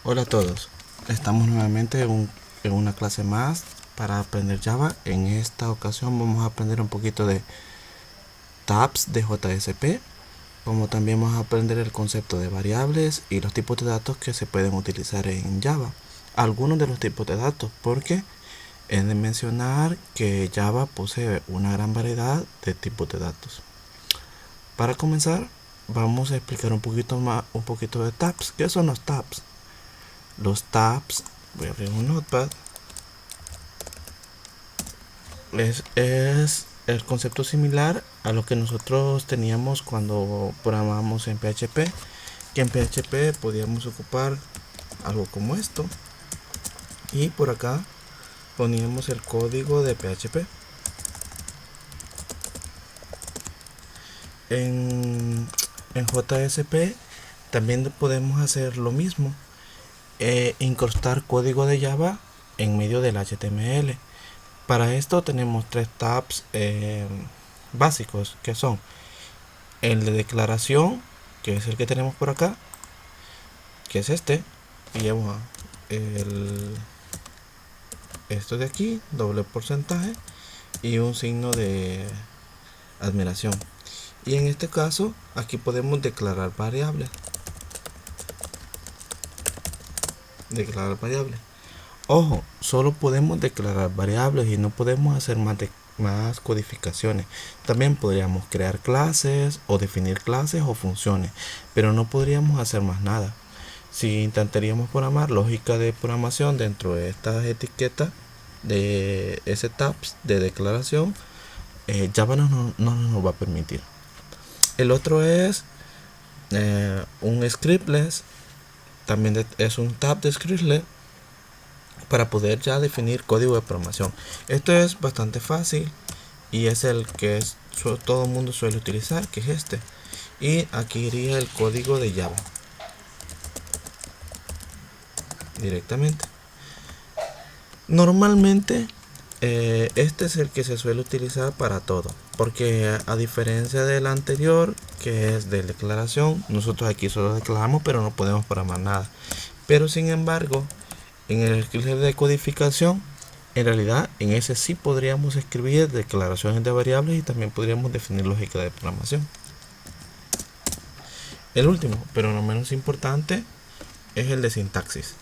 Hola a todos, estamos nuevamente en una clase más para aprender Java. En esta ocasión vamos a aprender un poquito de tabs de JSP, como también vamos a aprender el concepto de variables y los tipos de datos que se pueden utilizar en Java. Algunos de los tipos de datos, porque he de mencionar que Java posee una gran variedad de tipos de datos. Para comenzar, vamos a explicar un poquito de tabs. ¿Qué son los tabs? Los tabs, voy a abrir un notepad, es el concepto similar a lo que nosotros teníamos cuando programábamos en PHP, que en PHP podíamos ocupar algo como esto y por acá poníamos el código de PHP. En JSP también podemos hacer lo mismo, incrustar código de Java en medio del HTML. Para esto tenemos tres tabs básicos, que son el de declaración, que es el que tenemos por acá, que es este, y lleva esto de aquí, doble porcentaje y un signo de admiración. Y en este caso aquí podemos declarar variables. Ojo, solo podemos declarar variables y no podemos hacer más codificaciones. También podríamos crear clases o definir clases o funciones, pero no podríamos hacer más nada. Si intentaríamos programar lógica de programación dentro de estas etiquetas de ese tabs de declaración, Java no nos va a permitir. El otro es un scriptless, también es un tab de scriptless para poder ya definir código de programación. Esto es bastante fácil y es el que todo el mundo suele utilizar, que es este. Y aquí iría el código de Java directamente. Normalmente este es el que se suele utilizar para todo, porque a diferencia del anterior, que es de declaración, nosotros aquí solo declaramos pero no podemos programar nada. Pero sin embargo, en el script de codificación, en realidad en ese sí podríamos escribir declaraciones de variables y también podríamos definir lógica de programación. El último, pero no menos importante, es el de sintaxis.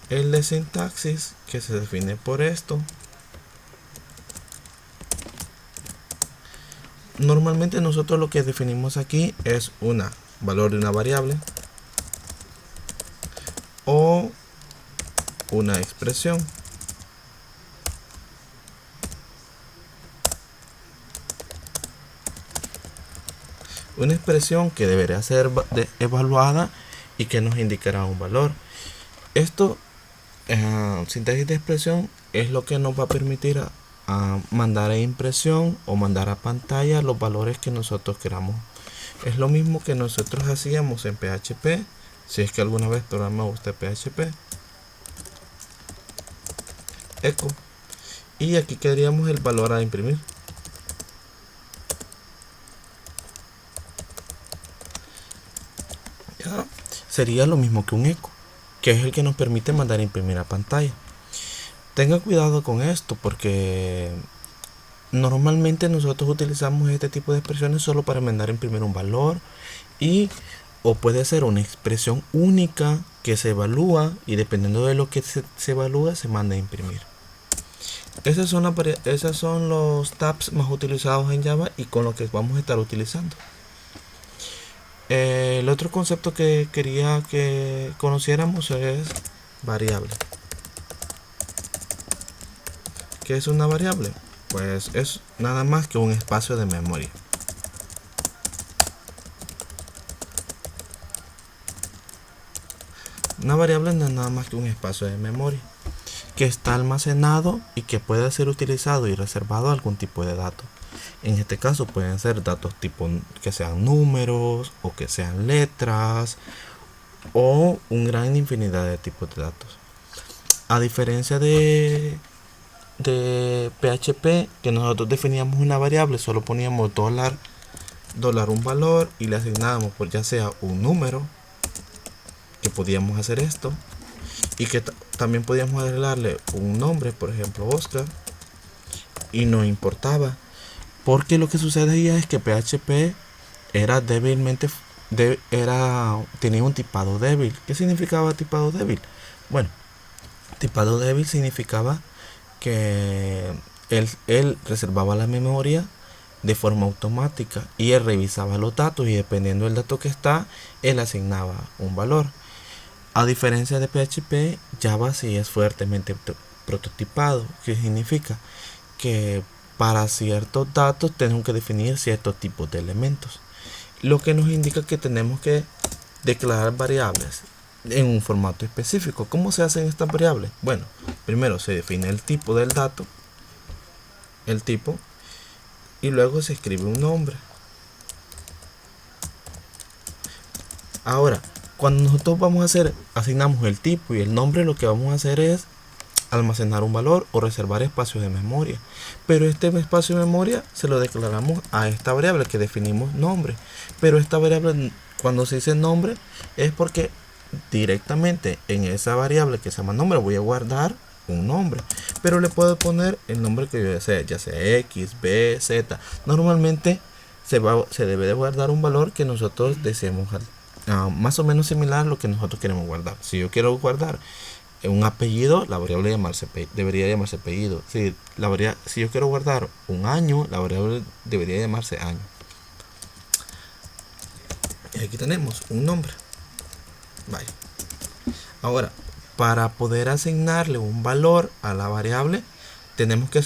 El de sintaxis, que se define por esto. Normalmente nosotros lo que definimos aquí es un valor de una variable o una expresión. Una expresión que debería ser evaluada y que nos indicará un valor. Esto, sintaxis de expresión, es lo que nos va a permitir a mandar a impresión o mandar a pantalla los valores que nosotros queramos. Es lo mismo que nosotros hacíamos en PHP, si es que alguna vez programa usted PHP. Echo. Y aquí quedaríamos el valor a imprimir. Ya. Sería lo mismo que un eco, que es el que nos permite mandar a imprimir a pantalla. Tenga cuidado con esto, porque normalmente nosotros utilizamos este tipo de expresiones solo para mandar a imprimir un valor, o puede ser una expresión única que se evalúa y dependiendo de lo que se evalúa se manda a imprimir. Esas son los tabs más utilizados en Java y con lo que vamos a estar utilizando. El otro concepto que quería que conociéramos es variable. ¿Qué es una variable? Pues es nada más que un espacio de memoria. Una variable no es nada más que un espacio de memoria que está almacenado y que puede ser utilizado y reservado a algún tipo de datos. En este caso pueden ser datos tipo que sean números o que sean letras o una gran infinidad de tipos de datos. A diferencia de PHP, que nosotros definíamos una variable, solo poníamos dólar un valor y le asignábamos por ya sea un número, que podíamos hacer esto, y que también podíamos agregarle un nombre, por ejemplo Oscar, y no importaba, porque lo que sucedía es que PHP era tenía un tipado débil. ¿Qué significaba tipado débil? Bueno, tipado débil significaba que él reservaba la memoria de forma automática y él revisaba los datos y dependiendo del dato que está, él asignaba un valor. A diferencia de PHP, Java sí es fuertemente prototipado, que significa que para ciertos datos tenemos que definir ciertos tipos de elementos, lo que nos indica que tenemos que declarar variables en un formato específico. ¿Cómo se hacen estas variables? Bueno, primero se define el tipo del dato, el tipo, y luego se escribe un nombre. Ahora, cuando nosotros asignamos el tipo y el nombre, lo que vamos a hacer es almacenar un valor o reservar espacios de memoria. Pero este espacio de memoria se lo declaramos a esta variable que definimos nombre. Pero esta variable, cuando se dice nombre, es porque directamente en esa variable que se llama nombre voy a guardar un nombre. Pero le puedo poner el nombre que yo desee, ya sea X, B, Z. Normalmente se debe de guardar un valor que nosotros deseemos, más o menos similar a lo que nosotros queremos guardar. Si yo quiero guardar un apellido, la variable debería llamarse apellido. Si yo quiero guardar un año, la variable debería llamarse año. Y aquí tenemos un nombre. Vale. Ahora, para poder asignarle un valor a la variable, tenemos que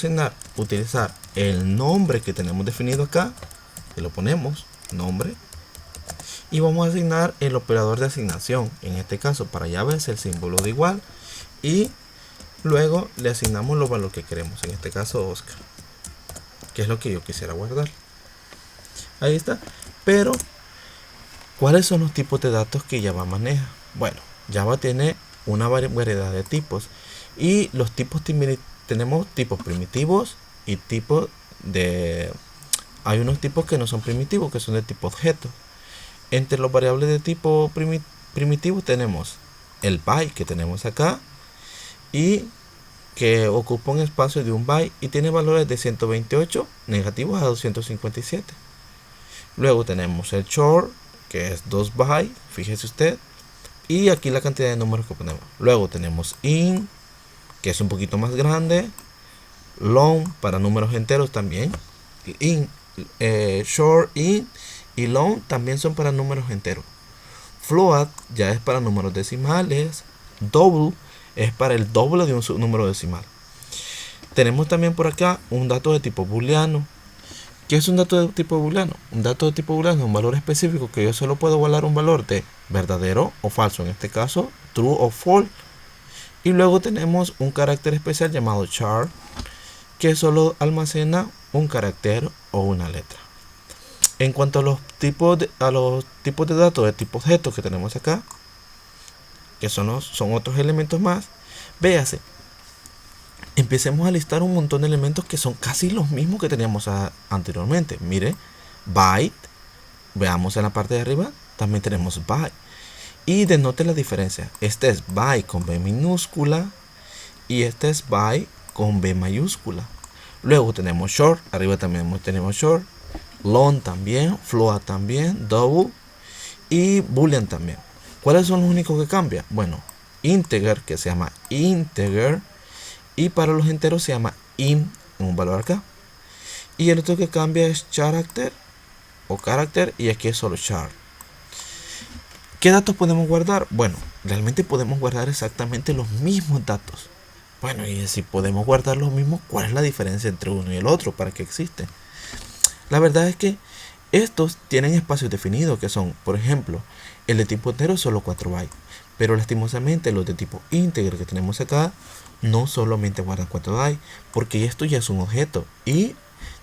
utilizar el nombre que tenemos definido acá, que lo ponemos, nombre, y vamos a asignar el operador de asignación. En este caso, para Java es el símbolo de igual, y luego le asignamos los valores que queremos, en este caso Oscar, que es lo que yo quisiera guardar. Ahí está. Pero ¿cuáles son los tipos de datos que Java maneja? Bueno, Java tiene una variedad de tipos, y los tipos tenemos tipos primitivos y tipos de... Hay unos tipos que no son primitivos, que son de tipo objeto. Entre los variables de tipo primitivo tenemos el byte que tenemos acá, y que ocupa un espacio de un byte y tiene valores de 128 negativos a 257. Luego tenemos el short, que es 2 bytes, fíjese usted, y aquí la cantidad de números que ponemos. Luego tenemos int, que es un poquito más grande, long para números enteros también, short, int y long también son para números enteros. Float ya es para números decimales, double es para el doble de un número decimal. Tenemos también por acá un dato de tipo booleano. ¿Qué es un dato de tipo booleano? Un dato de tipo booleano es un valor específico que yo solo puedo guardar un valor de verdadero o falso, en este caso true o false. Y luego tenemos un carácter especial llamado char, que solo almacena un carácter o una letra. En cuanto a los tipos de datos de tipo objeto que tenemos acá, que son otros elementos más, véase, empecemos a listar un montón de elementos que son casi los mismos que teníamos anteriormente. Mire, byte, veamos en la parte de arriba, también tenemos byte, y denote la diferencia. Este es byte con B minúscula y este es byte con B mayúscula. Luego tenemos short, arriba también tenemos short, long también, float también, double y boolean también. ¿Cuáles son los únicos que cambian? Bueno, integer, que se llama integer, y para los enteros se llama int, un valor acá. Y el otro que cambia es character o character, y aquí es solo char. ¿Qué datos podemos guardar? Bueno, realmente podemos guardar exactamente los mismos datos. Bueno, y si podemos guardar los mismos, ¿cuál es la diferencia entre uno y el otro? ¿Para qué existen? La verdad es que estos tienen espacios definidos, que son, por ejemplo, el de tipo entero es solo 4 bytes, pero lastimosamente los de tipo integer que tenemos acá no solamente guardan 4 bytes, porque esto ya es un objeto y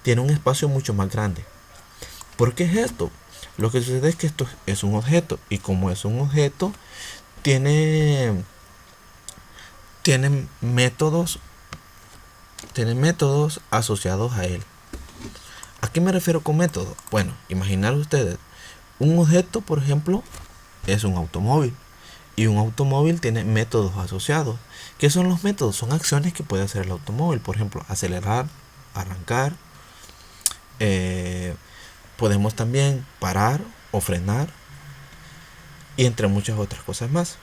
tiene un espacio mucho más grande. ¿Por qué es esto? Lo que sucede es que esto es un objeto, y como es un objeto, tiene métodos asociados a él. ¿A qué me refiero con método? Bueno, imaginar ustedes, un objeto, por ejemplo, es un automóvil. Y un automóvil tiene métodos asociados. ¿Qué son los métodos? Son acciones que puede hacer el automóvil. Por ejemplo, acelerar, arrancar. Podemos también parar o frenar. Y entre muchas otras cosas más.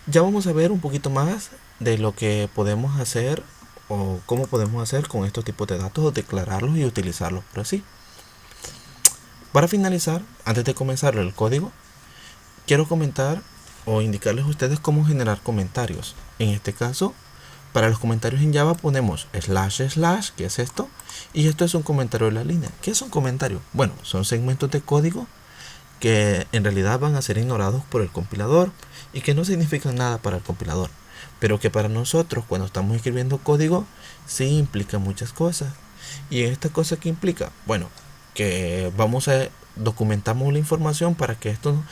Ya vamos a ver un poquito más de lo que podemos hacer o cómo podemos hacer con estos tipos de datos, o declararlos y utilizarlos por así. Para finalizar, antes de comenzar el código, quiero comentar o indicarles a ustedes cómo generar comentarios. En este caso, para los comentarios en Java ponemos // que es esto, y esto es un comentario de la línea. ¿Qué es un comentario? Bueno, son segmentos de código que en realidad van a ser ignorados por el compilador y que no significan nada para el compilador, pero que para nosotros cuando estamos escribiendo código sí implica muchas cosas. ¿Y esta cosa que implica? Bueno, que documentamos la información para que esto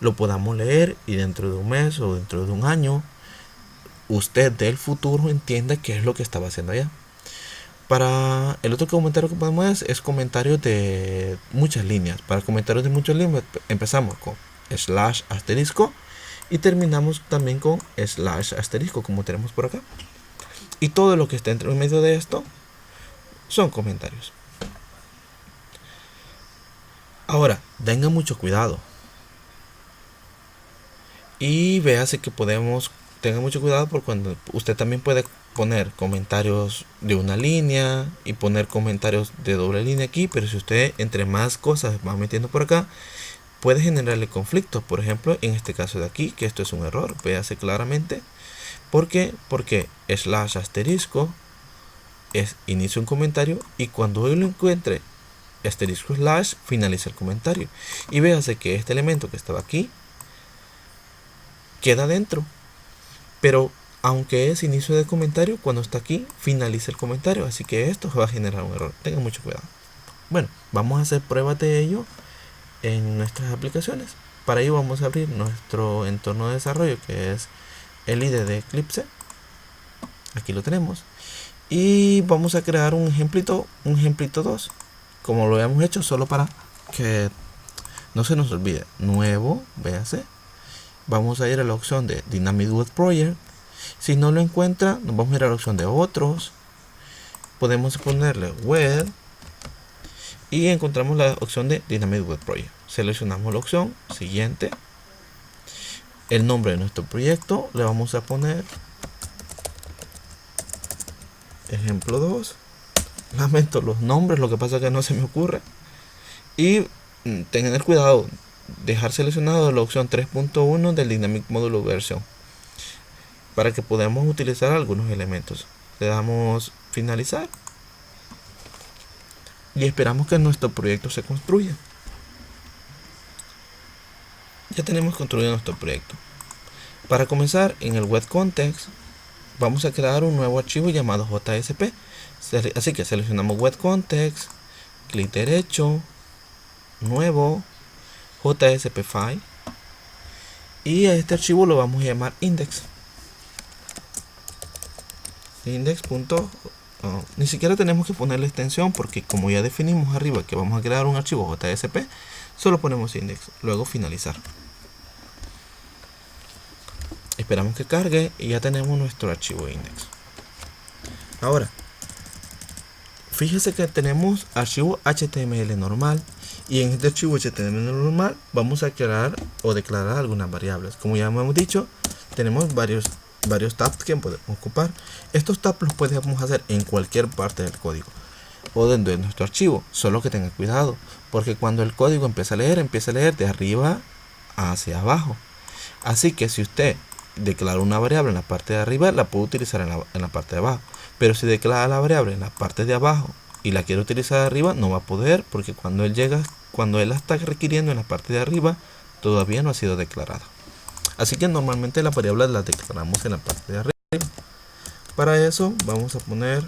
lo podamos leer y dentro de un mes o dentro de un año usted del futuro entienda qué es lo que estaba haciendo allá. Para el otro comentario que podemos hacer es comentarios de muchas líneas. Para comentarios de muchas líneas empezamos con /* y terminamos también con /* como tenemos por acá. Y todo lo que está entre medio de esto son comentarios. Ahora, tengan mucho cuidado. Y véase que tenga mucho cuidado por cuando usted también puede poner comentarios de una línea y poner comentarios de doble línea aquí, pero si usted entre más cosas va metiendo por acá, puede generarle conflictos. Por ejemplo, en este caso de aquí, que esto es un error, véase claramente. ¿Por qué? Porque /* inicia un comentario y cuando él lo encuentre */ finaliza el comentario. Y véase que este elemento que estaba aquí queda dentro, pero aunque es inicio de comentario, cuando está aquí finaliza el comentario, así que esto va a generar un error. Tengan mucho cuidado. Bueno, vamos a hacer pruebas de ello en nuestras aplicaciones. Para ello vamos a abrir nuestro entorno de desarrollo, que es el IDE de Eclipse. Aquí lo tenemos. Y vamos a crear un ejemplito 2, como lo habíamos hecho, solo para que no se nos olvide. Nuevo, véase. Vamos a ir a la opción de Dynamic Web Project. Si no lo encuentra, nos vamos a ir a la opción de otros. Podemos ponerle web y encontramos la opción de Dynamic Web Project. Seleccionamos la opción siguiente. El nombre de nuestro proyecto le vamos a poner ejemplo 2. Lamento los nombres, lo que pasa es que no se me ocurre. Y tener cuidado, dejar seleccionado la opción 3.1 del Dynamic Modulo Version para que podamos utilizar algunos elementos. Le damos finalizar y esperamos que nuestro proyecto se construya. Ya tenemos construido nuestro proyecto. Para comenzar, en el web context vamos a crear un nuevo archivo llamado JSP. Así que seleccionamos web context, clic derecho, nuevo, JSP file, y a este archivo lo vamos a llamar index. Ni siquiera tenemos que poner la extensión porque como ya definimos arriba que vamos a crear un archivo JSP, solo ponemos index, luego finalizar. Esperamos que cargue y ya tenemos nuestro archivo index. Ahora, fíjese que tenemos archivo HTML normal y en este archivo HTML normal vamos a crear o declarar algunas variables. Como ya hemos dicho, tenemos varios tabs que podemos ocupar. Estos tabs los podemos hacer en cualquier parte del código o dentro de nuestro archivo, solo que tenga cuidado porque cuando el código empieza a leer de arriba hacia abajo. Así que si usted declara una variable en la parte de arriba, la puede utilizar en la parte de abajo, pero si declara la variable en la parte de abajo y la quiere utilizar de arriba, no va a poder porque cuando él la está requiriendo en la parte de arriba todavía no ha sido declarada. Así que normalmente las variables las declaramos en la parte de arriba. Para eso vamos a poner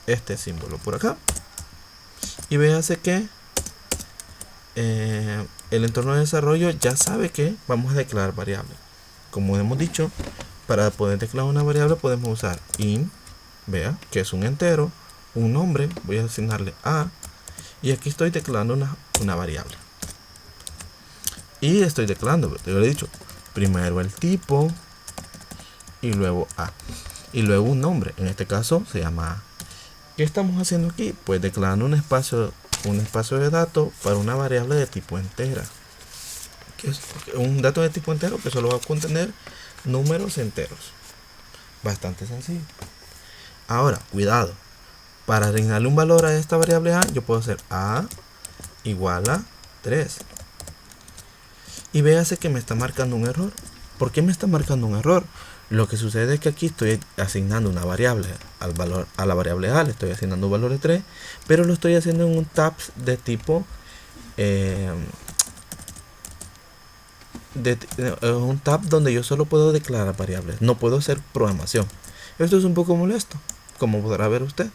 este símbolo por acá y véase que el entorno de desarrollo ya sabe que vamos a declarar variables. Como hemos dicho, para poder declarar una variable podemos usar int, vea que es un entero, un nombre, voy a asignarle a, y aquí estoy declarando una variable. Y estoy declarando, yo le he dicho, Primero el tipo y luego A. Y luego un nombre, en este caso se llama A. ¿Qué estamos haciendo aquí? Pues declarando un espacio de datos para una variable de tipo entera. Que es un dato de tipo entero que solo va a contener números enteros. Bastante sencillo. Ahora, cuidado. Para asignarle un valor a esta variable A, yo puedo hacer A igual a 3. Y véase que me está marcando un error. ¿Por qué me está marcando un error? Lo que sucede es que aquí estoy asignando una variable al valor, a la variable A, le estoy asignando un valor de 3, pero lo estoy haciendo en un tab de tipo un tab donde yo solo puedo declarar variables, no puedo hacer programación. Esto es un poco molesto, como podrá ver usted.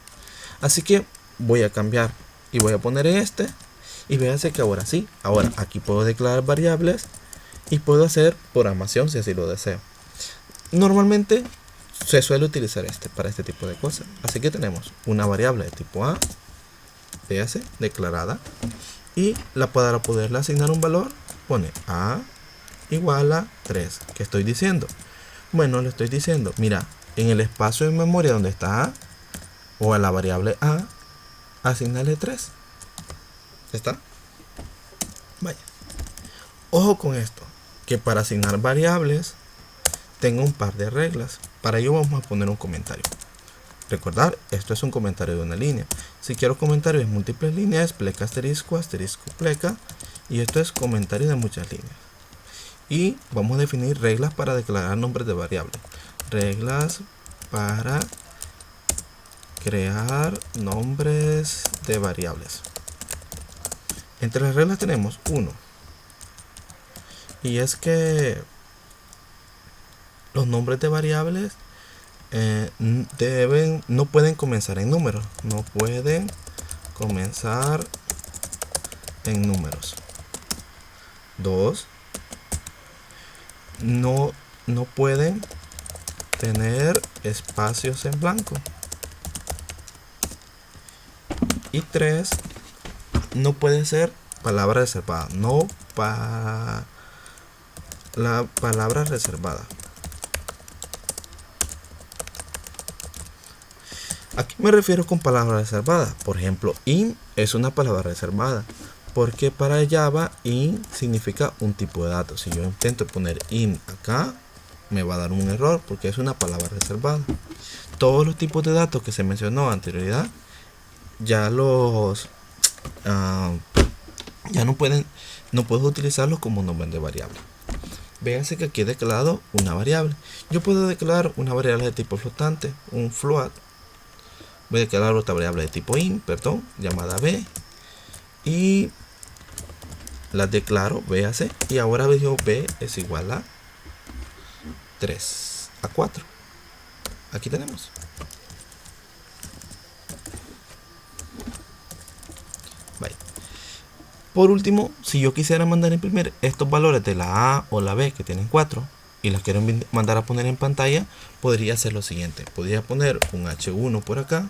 Así que voy a cambiar y voy a poner este, y véase que ahora sí, ahora aquí puedo declarar variables y puedo hacer programación si así lo deseo. Normalmente se suele utilizar para este tipo de cosas. Así que tenemos una variable de tipo A, véase, declarada, y para poderle asignar un valor, pone A igual a 3. ¿Qué estoy diciendo? Bueno, le estoy diciendo, mira, en el espacio de memoria donde está A, o a la variable A, asignale 3. ¿Está? Vaya. Ojo con esto, que para asignar variables tengo un par de reglas. Para ello vamos a poner un comentario. Recordar, esto es un comentario de una línea. Si quiero comentarios de múltiples líneas, pleca asterisco, asterisco, pleca. Y esto es comentario de muchas líneas. Y vamos a definir reglas para declarar nombres de variables. Reglas para crear nombres de variables. Entre las reglas tenemos uno. Y es que los nombres de variables no pueden comenzar en números. No pueden comenzar en números. 2. No pueden tener espacios en blanco. Y 3. No puede ser palabra reservada. No para la palabra reservada. ¿A qué me refiero con palabra reservada? Por ejemplo, in es una palabra reservada, porque para Java in significa un tipo de datos. Si yo intento poner in acá, me va a dar un error porque es una palabra reservada. Todos los tipos de datos que se mencionó anterioridad ya ya no puedo utilizarlos como nombre de variable. Véanse que aquí he declarado una variable. Yo puedo declarar una variable de tipo flotante, un float. Voy a declarar otra variable de tipo int, llamada b, y las declaro, véase, y ahora digo b es igual a 3, a 4. Aquí tenemos. Bye. Por último, si yo quisiera mandar a imprimir estos valores de la A o la B que tienen 4 y las quiero mandar a poner en pantalla, podría hacer lo siguiente. Podría poner un H1 por acá.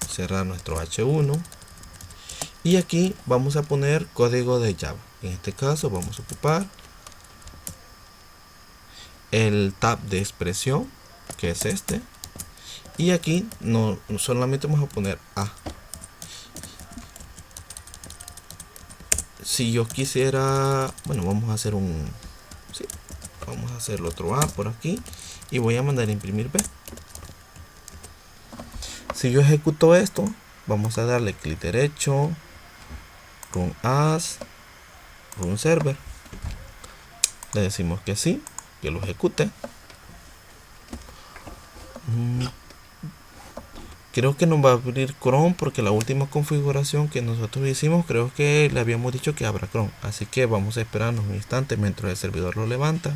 Cerrar nuestro H1. Y aquí vamos a poner código de Java. En este caso vamos a ocupar el tab de expresión, que es este. Y aquí no solamente vamos a poner A. Si yo quisiera, bueno, vamos a hacer vamos a hacer otro A por aquí y voy a mandar a imprimir B. Si yo ejecuto esto, vamos a darle clic derecho, run as, run server. Le decimos que sí, que lo ejecute. Creo que nos va a abrir Chrome porque la última configuración que nosotros hicimos, creo que le habíamos dicho que abra Chrome. Así que vamos a esperarnos un instante mientras el servidor lo levanta.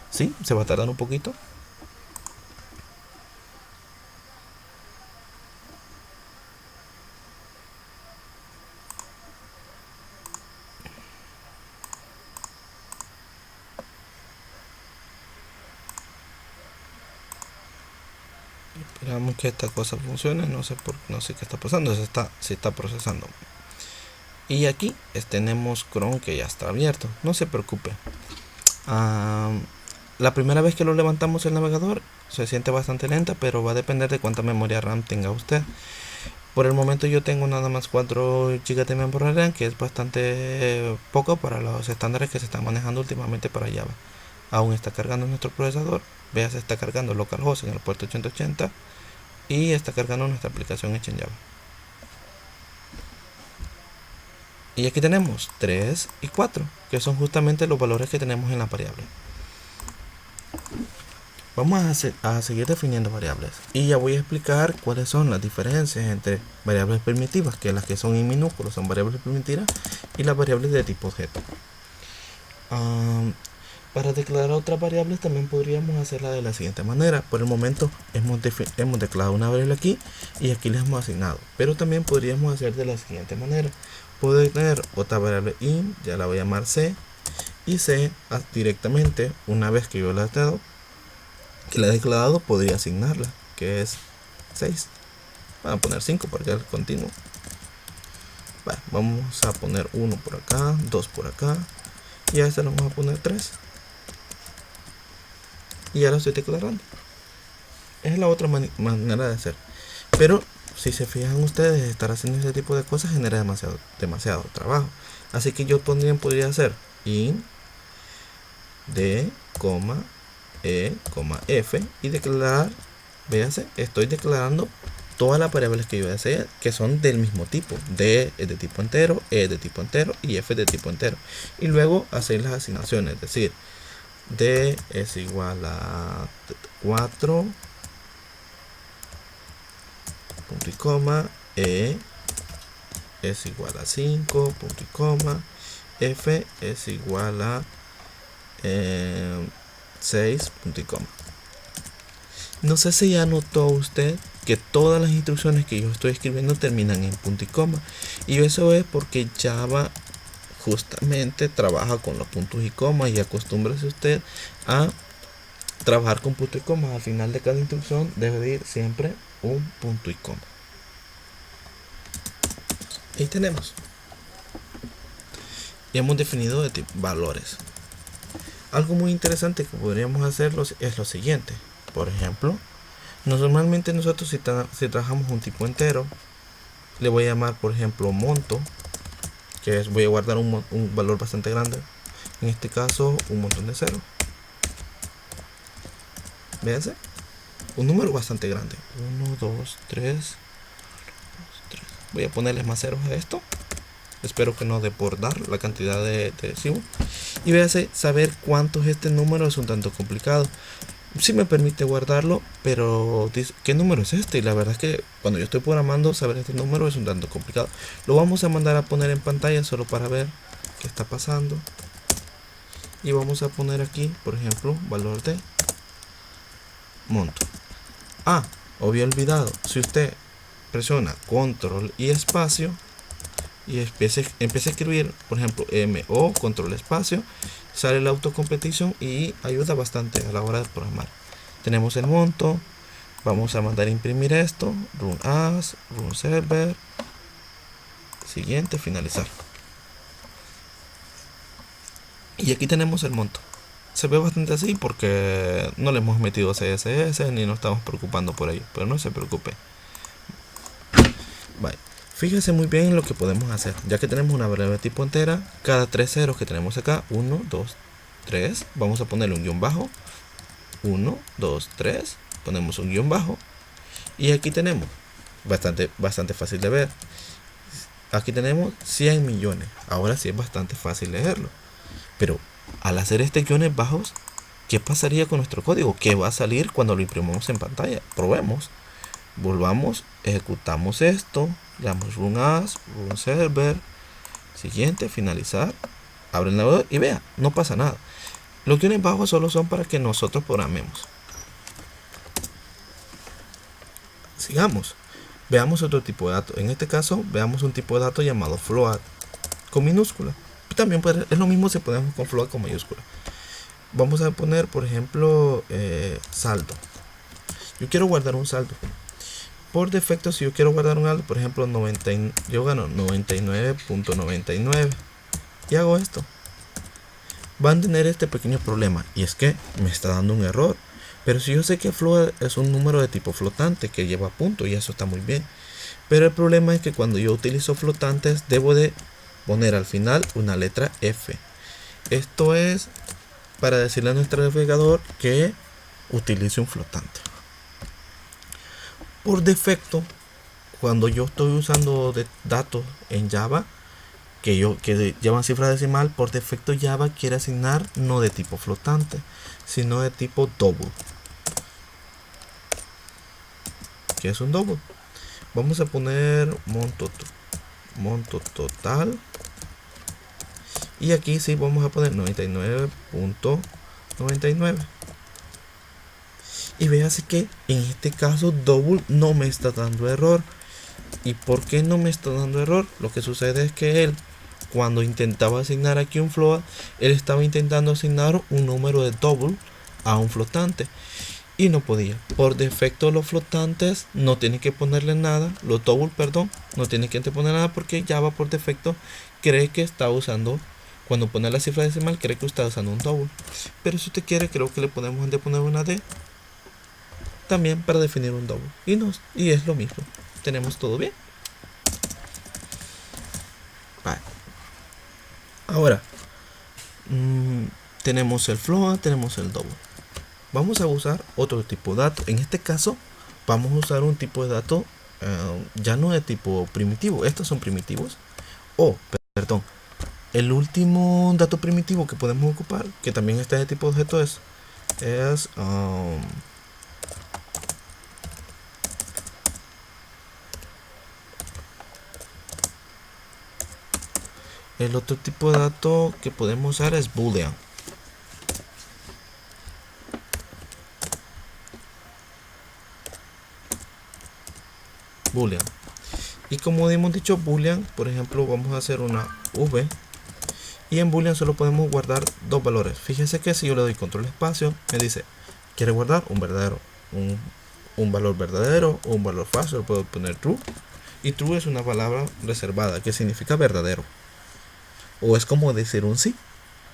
Sí, se va a tardar un poquito. Dejamos que esta cosa funcione. No sé qué está pasando. Se está procesando. Y aquí tenemos Chrome que ya está abierto. No se preocupe. La primera vez que lo levantamos el navegador se siente bastante lenta, pero va a depender de cuánta memoria RAM tenga usted. Por el momento yo tengo nada más 4 GB de memoria RAM, que es bastante poco para los estándares que se están manejando últimamente para Java. Aún está cargando nuestro procesador. Vea, se está cargando localhost en el puerto 8080 y está cargando nuestra aplicación hecha en Java. Y aquí tenemos 3 y 4, que son justamente los valores que tenemos en la variable. Vamos a seguir definiendo variables. Y ya voy a explicar cuáles son las diferencias entre variables primitivas, que las que son en minúsculos son variables primitivas, y las variables de tipo objeto. Para declarar otras variables también podríamos hacerla de la siguiente manera. Por el momento hemos declarado una variable aquí y aquí le hemos asignado. Pero también podríamos hacer de la siguiente manera. Puedo tener otra variable int, ya la voy a llamar c, y c directamente, una vez que yo la he declarado, podría asignarla, que es 6. Vamos a poner 5 porque es continuo. Vale, vamos a poner 1 por acá, 2 por acá, y a esta le vamos a poner 3. Y ya lo estoy declarando. Es la otra manera de hacer. Pero si se fijan ustedes, estar haciendo ese tipo de cosas genera demasiado trabajo. Así que yo también podría hacer int d, e, f y declarar. Véanse, estoy declarando todas las variables que yo desee, que son del mismo tipo. D es de tipo entero, E es de tipo entero y F es de tipo entero. Y luego hacer las asignaciones, es decir, D es igual a 4, punto y coma, E es igual a 5, punto y coma, F es igual a 6, punto y coma. No sé si ya notó usted que todas las instrucciones que yo estoy escribiendo terminan en punto y coma. Y eso es porque Java justamente trabaja con los puntos y comas, y acostúmbrese usted a trabajar con punto y coma. Al final de cada instrucción debe de ir siempre un punto y coma. Ahí tenemos. Y hemos definido de tipo valores. Algo muy interesante que podríamos hacerlo es lo siguiente. Por ejemplo, normalmente nosotros si trabajamos un tipo entero, le voy a llamar, por ejemplo, monto, que es, voy a guardar un valor bastante grande. En este caso, un montón de ceros. Véanse, un número bastante grande. 1, 2, 3. Voy a ponerles más ceros a esto. Espero que no desbordar la cantidad de recibo. Y véase, saber cuánto es este número es un tanto complicado. Sí me permite guardarlo, pero ¿qué número es este? Y la verdad es que cuando yo estoy programando, saber este número es un tanto complicado. Lo vamos a mandar a poner en pantalla solo para ver qué está pasando. Y vamos a poner aquí, por ejemplo, valor de monto. Había olvidado, si usted presiona control y espacio y empieza a escribir, por ejemplo, mo control espacio, sale la autocompetition y ayuda bastante a la hora de programar. Tenemos el monto, vamos a mandar a imprimir esto, run as, run server, siguiente, finalizar. Y aquí tenemos el monto. Se ve bastante así porque no le hemos metido CSS ni nos estamos preocupando por ello, pero no se preocupe. Vale. Fíjese muy bien en lo que podemos hacer, ya que tenemos una variable de tipo entera. Cada 3 ceros que tenemos acá, 1, 2, 3, vamos a ponerle un guión bajo, 1, 2, 3, ponemos un guión bajo, y aquí tenemos, bastante fácil de ver, aquí tenemos 100 millones, ahora sí es bastante fácil leerlo, pero al hacer este guiones bajos, ¿qué pasaría con nuestro código? ¿Qué va a salir cuando lo imprimamos en pantalla? Probemos. Volvamos, ejecutamos esto, le damos run as, run server, siguiente, finalizar, abre el navegador y vea, no pasa nada. Los guiones bajos solo son para que nosotros programemos. Sigamos, veamos otro tipo de dato. En este caso, veamos un tipo de dato llamado float con minúscula. También es lo mismo si ponemos con float con mayúscula. Vamos a poner, por ejemplo, saldo. Yo quiero guardar un saldo. Por defecto, si yo quiero guardar un algo, por ejemplo, yo gano 99.99 y hago esto, van a tener este pequeño problema, y es que me está dando un error. Pero si yo sé que float es un número de tipo flotante que lleva punto, y eso está muy bien. Pero el problema es que cuando yo utilizo flotantes debo de poner al final una letra F. Esto es para decirle a nuestro navegador que utilice un flotante. Por defecto, cuando yo estoy usando datos en Java que llevan cifra decimal, por defecto Java quiere asignar no de tipo flotante, sino de tipo double. ¿Qué es un double? Vamos a poner monto total, y aquí sí vamos a poner 99.99. y véase que en este caso double no me está dando error. ¿Y por qué no me está dando error? Lo que sucede es que él, cuando intentaba asignar aquí un float, él estaba intentando asignar un número de double a un flotante y no podía. Por defecto los flotantes no tienen que ponerle nada, los double, perdón, no tienen que poner nada, porque Java por defecto cree que está usando, cuando pone la cifra decimal, cree que está usando un double. Pero si usted quiere, creo que le podemos poner una D también para definir un double, y es lo mismo. Tenemos todo bien. Vale. Ahora tenemos el float, tenemos el double. Vamos a usar otro tipo de dato. En este caso vamos a usar un tipo de dato ya no de tipo primitivo. Estos son primitivos. Perdón. El último dato primitivo que podemos ocupar, que también está de tipo objeto, es el otro tipo de dato que podemos usar es boolean. Y como hemos dicho, boolean, por ejemplo, vamos a hacer una v, y en boolean solo podemos guardar dos valores. Fíjense que si yo le doy control espacio, me dice, quiere guardar un verdadero, un valor verdadero o un valor falso. Puedo poner true, y true es una palabra reservada que significa verdadero, o es como decir un sí.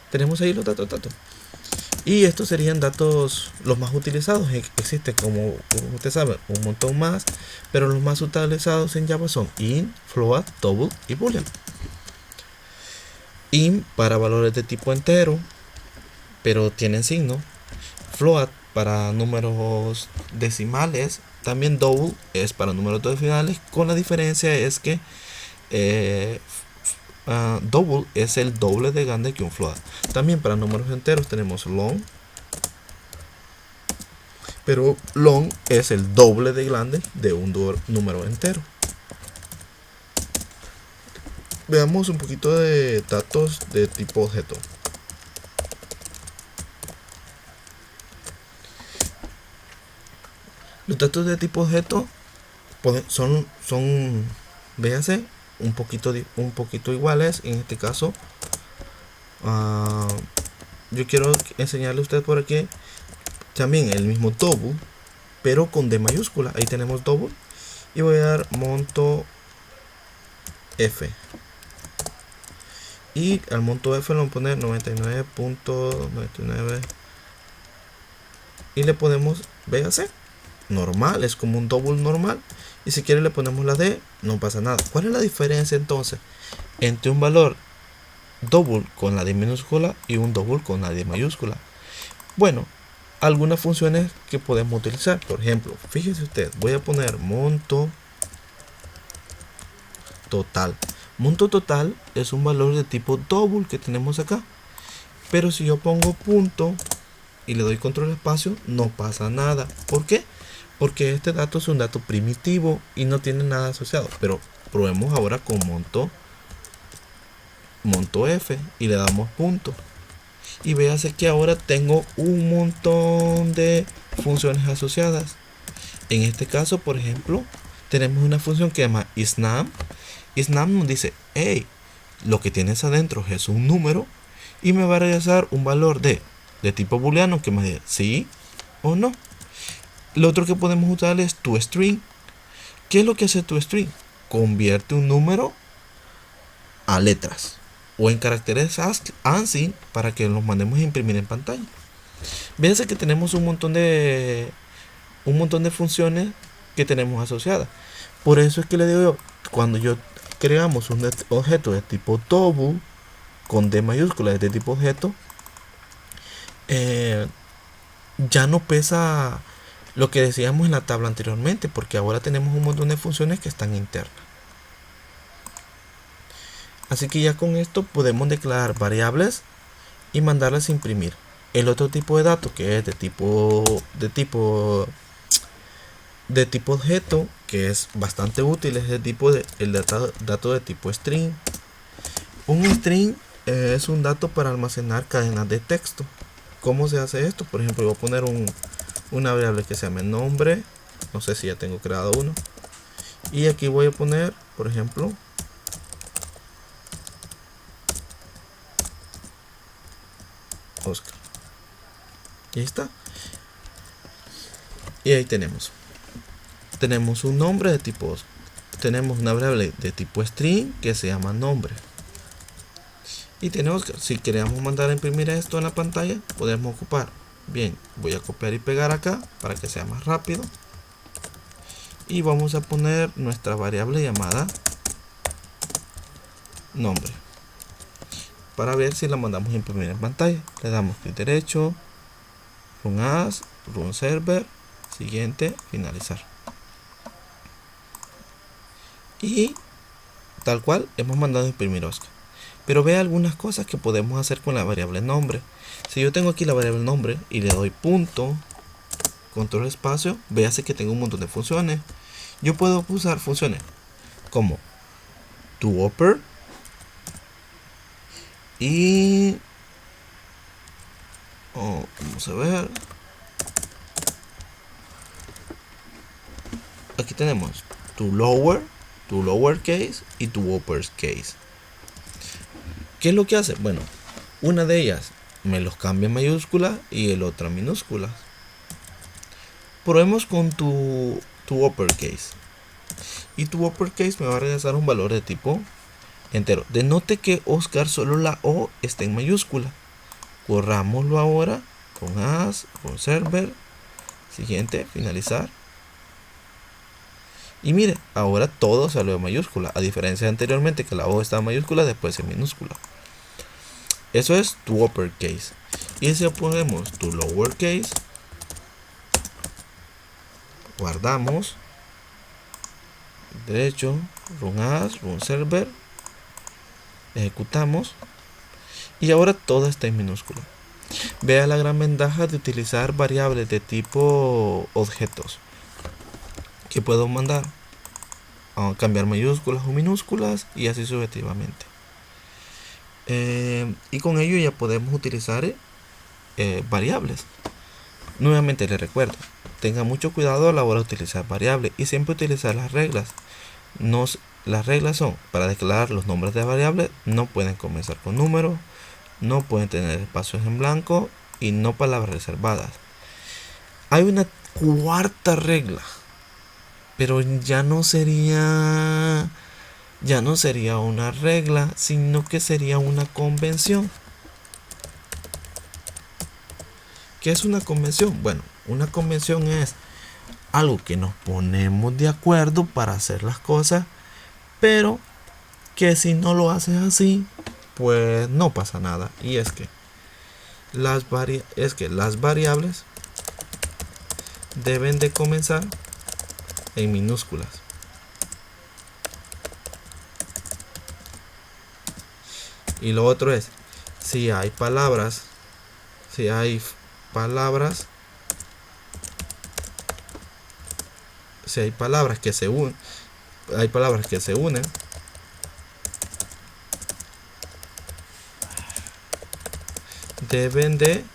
Tenemos ahí los datos. Y estos serían datos los más utilizados. Existe, como usted sabe, un montón más, pero los más utilizados en Java son int, float, double y boolean. Int para valores de tipo entero, pero tienen signo. Float para números decimales. También double es para números decimales, con la diferencia es que double es el doble de grande que un float. También para números enteros tenemos long, pero long es el doble de grande de un número entero. Veamos un poquito de datos de tipo objeto. Los datos de tipo objeto son véase, un poquito iguales. En este caso, yo quiero enseñarle a usted por aquí también el mismo double, pero con D mayúscula. Ahí tenemos double, y voy a dar monto F, y al monto F le voy a poner 99.99, y le podemos, véase, normal, es como un double normal. Y si quiere le ponemos la D, no pasa nada. ¿Cuál es la diferencia entonces entre un valor double con la D minúscula y un double con la D mayúscula? Bueno, algunas funciones que podemos utilizar. Por ejemplo, fíjese usted, voy a poner monto total. Monto total es un valor de tipo double que tenemos acá. Pero si yo pongo punto y le doy control espacio, no pasa nada. ¿Por qué? Porque este dato es un dato primitivo y no tiene nada asociado. Pero probemos ahora con monto F y le damos punto. Y véase que ahora tengo un montón de funciones asociadas. En este caso, por ejemplo, tenemos una función que se llama isNum. isNum nos dice, hey, lo que tienes adentro es un número, y me va a regresar un valor de tipo booleano que me dice sí o no. Lo otro que podemos usar es toString. ¿Qué es lo que hace tu string? Convierte un número a letras o en caracteres ANSI para que los mandemos a imprimir en pantalla. Fíjense que tenemos un montón de funciones que tenemos asociadas. Por eso es que le digo yo, cuando yo creamos un objeto de tipo tobu con D mayúscula de tipo objeto, ya no pesa lo que decíamos en la tabla anteriormente, porque ahora tenemos un montón de funciones que están internas. Así que ya con esto podemos declarar variables y mandarlas a imprimir. El otro tipo de datos que es de tipo objeto, que es bastante útil, es el dato de tipo string. Un string es un dato para almacenar cadenas de texto. ¿Cómo se hace esto? Por ejemplo, voy a poner una variable que se llame nombre. No sé si ya tengo creado uno. Y aquí voy a poner, por ejemplo, Oscar. Y ahí está. Y ahí tenemos un nombre de tipo Oscar. Tenemos una variable de tipo string que se llama nombre. Y tenemos que, si queremos mandar a imprimir esto en la pantalla, podemos ocupar. Bien, voy a copiar y pegar acá para que sea más rápido. Y vamos a poner nuestra variable llamada nombre para ver si la mandamos a imprimir en pantalla. Le damos clic derecho, run as, run server, siguiente, finalizar. Y tal cual hemos mandado a imprimir Oscar. Pero ve algunas cosas que podemos hacer con la variable nombre. Si yo tengo aquí la variable nombre y le doy punto, control espacio, véase que tengo un montón de funciones. Yo puedo usar funciones como toOper y vamos a ver. Aquí tenemos lowercase y uppercase. ¿Qué es lo que hace? Bueno, una de ellas me los cambia en mayúsculas y el otro en minúsculas. Probemos con tu uppercase. Y tu uppercase me va a regresar un valor de tipo entero. Denote que Oscar solo la O está en mayúscula. Corrámoslo ahora con as, con server, siguiente, finalizar. Y mire, ahora todo salió en mayúscula, a diferencia de anteriormente que la O estaba en mayúscula, después en minúscula. Eso es tu uppercase. Y si ponemos tu lowercase, guardamos, derecho, run as, run server, ejecutamos y ahora todo está en minúscula. Vea la gran ventaja de utilizar variables de tipo objetos, que puedo mandar a cambiar mayúsculas o minúsculas y así sucesivamente. Y con ello ya podemos utilizar variables. Nuevamente les recuerdo, tenga mucho cuidado a la hora de utilizar variables y siempre utilizar las reglas. Las reglas son, para declarar los nombres de variables, no pueden comenzar con números, no pueden tener espacios en blanco y no palabras reservadas. Hay una cuarta regla, pero ya no sería una regla, sino que sería una convención. ¿Qué es una convención? Bueno, una convención es algo que nos ponemos de acuerdo para hacer las cosas, pero que si no lo haces así, pues no pasa nada. Y es que las variables deben de comenzar en minúsculas. Y lo otro es, si hay palabras que se unen, deben de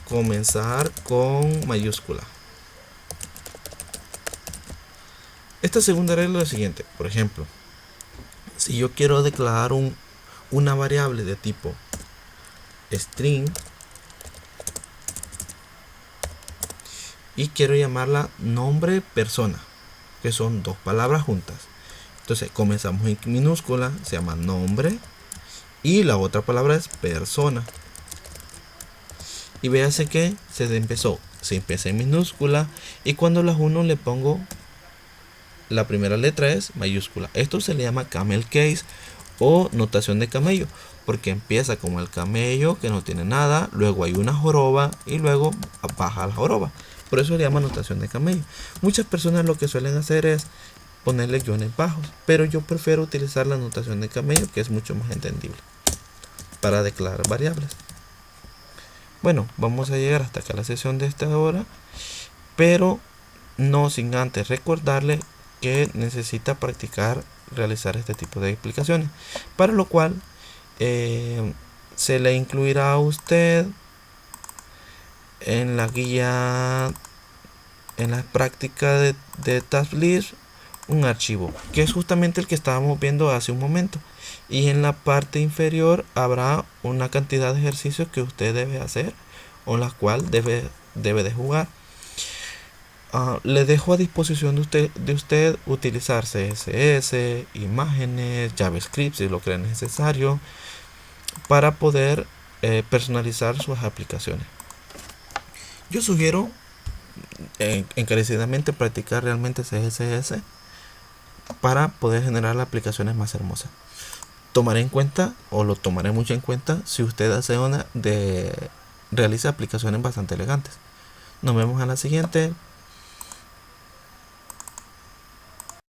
comenzar con mayúscula. Esta segunda regla es lo siguiente. Por ejemplo, si yo quiero declarar una variable de tipo string y quiero llamarla nombre persona, que son dos palabras juntas. Entonces comenzamos en minúscula, se llama nombre, y la otra palabra es persona. Y véase que se empieza en minúscula, y cuando las uno le pongo la primera letra es mayúscula. Esto se le llama camel case o notación de camello, porque empieza como el camello que no tiene nada, luego hay una joroba y luego baja la joroba. Por eso se le llama notación de camello. Muchas personas lo que suelen hacer es ponerle guiones bajos, pero yo prefiero utilizar la notación de camello, que es mucho más entendible para declarar variables. Bueno, vamos a llegar hasta acá la sesión de esta hora, pero no sin antes recordarle que necesita practicar realizar este tipo de explicaciones, para lo cual se le incluirá a usted en la guía, en la práctica de TaskList, un archivo que es justamente el que estábamos viendo hace un momento, y en la parte inferior habrá una cantidad de ejercicios que usted debe hacer o la cual debe de jugar. Le dejo a disposición de usted utilizar CSS, imágenes, JavaScript si lo cree necesario, para poder personalizar sus aplicaciones. Yo sugiero encarecidamente practicar realmente CSS para poder generar aplicaciones más hermosas. Tomaré en cuenta, o lo tomaré mucho en cuenta, si usted realiza aplicaciones bastante elegantes. Nos vemos en la siguiente.